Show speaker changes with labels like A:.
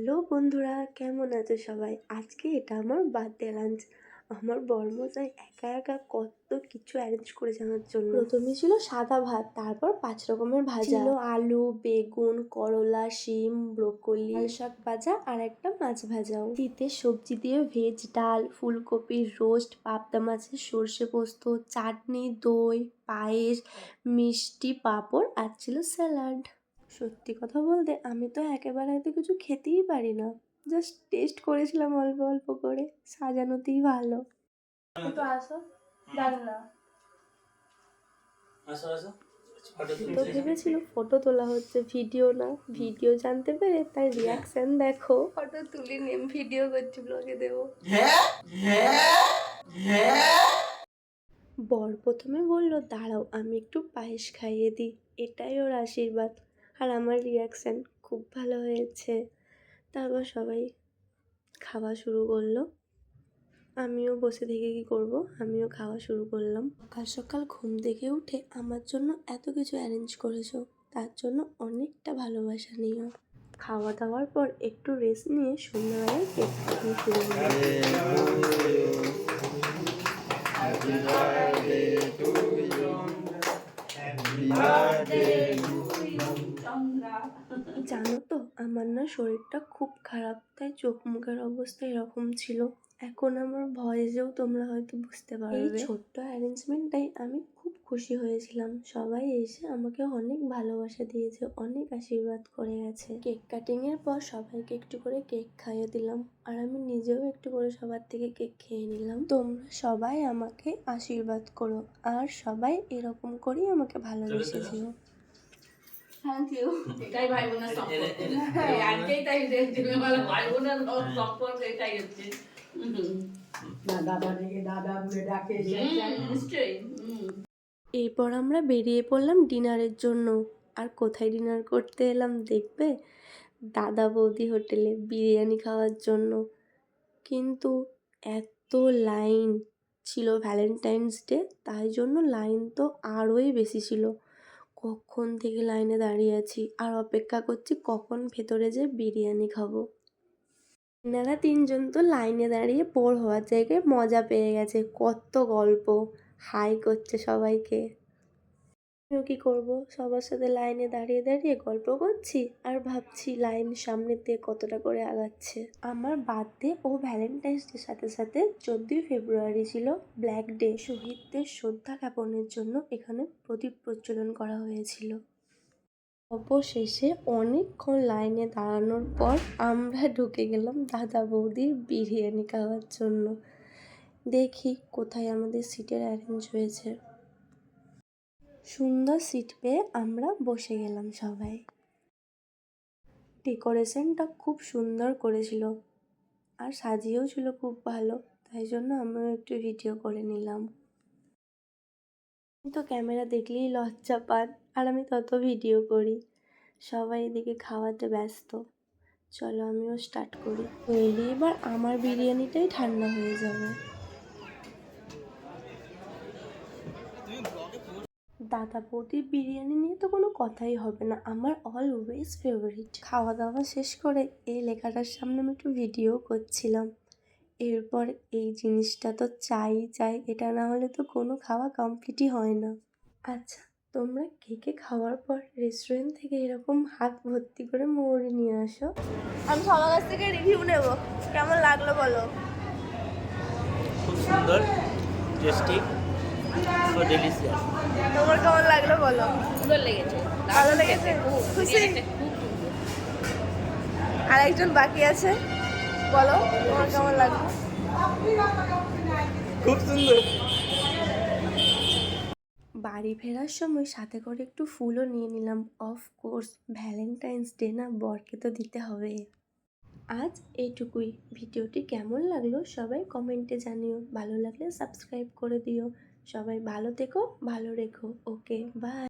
A: Hello বন্ধুরা, কেমন আছে সবাই? আজকে এটা আমার বার্থডে লাঞ্চ। আমার বরমশাই একা একা কত কিছু অ্যারেঞ্জ করেছে আমার জন্য। প্রথমে ছিল সাদা ভাত, তারপর 5 রকমের ভাজা ছিল, আলু, বেগুন, করলা, শিম, ব্রোকলি, লাল শাক ভাজা আর একটা মাছ ভাজাও। শীতের সবজি দিয়ে ভেজ ডাল, ফুলকপির রোস্ট, পাবদা মাছের সর্ষে পোস্ত, চাটনি, দই, পায়েস, মিষ্টি, পাঁপড় আর ছিল স্যালাড। সত্যি কথা বলতে আমি তো একেবারে এত কিছু খেতেই পারি না, জাস্ট টেস্ট করেছিলাম অল্প অল্প করে, সাজানোতেই ভালো।
B: একটু আসো, জানি না
A: তো ভেবেছিল ফটো তোলা হচ্ছে, ভিডিও না। ভিডিও জানতে পেরে তার রিয়াকশন দেখো। ফটো তুলি নেম ভিডিও করছি, ব্লগে দেবো। বর প্রথমে বলল দাঁড়াও আমি একটু পায়েস খাইয়ে দিই, এটাই ওর আশীর্বাদ। আর আমার রিয়াকশান খুব ভালো হয়েছে। তারপর সবাই খাওয়া শুরু করলো, আমিও বসে থেকে কী করব, আমিও খাওয়া শুরু করলাম। সকাল সকাল ঘুম থেকে উঠে আমার জন্য এত কিছু অ্যারেঞ্জ করেছো, তার জন্য অনেকটা ভালোবাসা নিও। খাওয়া দাওয়ার পর একটু রেস্ট নিয়ে সন্ধ্যাবেলায় কেক কাটিং শুরু জানো তো আমার না শরীরটা খুব খারাপ, তাই চোখ মুখের অবস্থা এরকম ছিল। এখন আমার ভয়েসেও তোমরা হয়তো বুঝতে পারবে। এই ছোট্ট অ্যারেঞ্জমেন্টটাই আমি খুব খুশি হয়েছিলাম। সবাই এসে আমাকে অনেক ভালোবাসা দিয়েছে, অনেক আশীর্বাদ করে গেছে। কেক কাটিংয়ের পর সবাইকে একটু করে কেক খাইয়ে দিলাম, আর আমি নিজেও একটু করে সবার থেকে কেক খেয়ে নিলাম। তোমরা সবাই আমাকে আশীর্বাদ করো, আর সবাই এরকম করেই আমাকে ভালোবেসে যেও।
B: Thank you. এটাই ভাই বোনের সম্পর্ক। আজকেই তাই বলে ভাই বোনের সম্পর্ক এটাই হচ্ছে। দাদা থেকে দাদা বলে ডাকে, নিশ্চয়ই।
A: এরপর আমরা বেরিয়ে পড়লাম ডিনারের জন্য। আর কোথায় ডিনার করতে এলাম দেখবে? দাদা বৌদি হোটেলে বিরিয়ানি খাওয়ার জন্য। কিন্তু এত লাইন ছিল ভ্যালেন্টাইন্স ডে, তাই জন্য লাইন তো আরোই বেশি ছিল। কখন থেকে লাইনে দাঁড়িয়ে আছি আর অপেক্ষা করছি কখন ভেতরে যেয়ে বিরিয়ানি খাবো। এনারা তিনজন তো লাইনে দাঁড়িয়ে বোর হওয়ার জায়গায় মজা পেয়ে গেছে, কত গল্প, হাই করছে সবাইকে। আমিও কী করবো, সবার সাথে লাইনে দাঁড়িয়ে দাঁড়িয়ে গল্প করছি আর ভাবছি লাইন সামনের দিয়ে কতটা করে আগাচ্ছে। আমার বার্থডে ও ভ্যালেন্টাইন্স ডের সাথে সাথে 14ই ফেব্রুয়ারি ছিল ব্ল্যাক ডে। শহীদদের শ্রদ্ধা জ্ঞাপনের জন্য এখানে প্রদীপ প্রজ্বলন করা হয়েছিল। অবশেষে অনেকক্ষণ লাইনে দাঁড়ানোর পর আমরা ঢুকে গেলাম দাদা বৌদির বিরিয়ানি খাওয়ার জন্য। দেখি কোথায় আমাদের সিটের অ্যারেঞ্জ হয়েছে। সুন্দর সিট পেয়ে আমরা বসে গেলাম সবাই। ডেকোরেশনটা খুব সুন্দর করেছিল আর সাজিয়েও ছিল খুব ভালো, তাই জন্য আমিও একটু ভিডিও করে নিলাম। তো ক্যামেরা দেখলেই লজ্জা পান, আর আমি তত ভিডিও করি। সবাই এদিকে খাওয়াতে ব্যস্ত। চলো আমিও স্টার্ট করি। এবার আমার বিরিয়ানিটাই ঠান্ডা হয়ে যাবে। দাদা বৌদির বিরিয়ানি নিয়ে তো কোনো কথাই হবে না, আমার অলওয়েজ ফেভারিট। খাওয়া দাওয়া শেষ করে এই লেখাটার সামনে আমি একটু ভিডিও করছিলাম। এরপর এই জিনিসটা তো চাই, এটা না হলে তো কোনো খাওয়া কমপ্লিটই হয় না। আচ্ছা, তোমরা কে খাওয়ার পর রেস্টুরেন্ট থেকে এরকম হাত ভর্তি করে মৌরি নিয়ে আসো?
B: আমি সবার কাছ থেকে রিভিউ নেব, কেমন লাগলো বলো।
C: খুব সুন্দর, টেস্টি, সো ডেলিশিয়াস।
B: তোমার কেমন লাগলো বলো। সুন্দর লেগেছে, ভালো লেগেছে, খুশি। আর একজন বাকি আছে, বলো তোমার কেমন লাগলো।
C: খুব সুন্দর।
A: বাড়ি ফেরার সময় সাথে করে একটু ফুলও নিয়ে নিলাম। অফকোর্স ভ্যালেন্টাইন্স ডে না, বরকে তো দিতে হবে। আজ এইটুকুই। ভিডিওটি কেমন লাগলো সবাই কমেন্টে জানিও, ভালো লাগলে সাবস্ক্রাইব করে দিও। সবাই ভালো থেকো, ভালো রেখো। ওকে, বাই।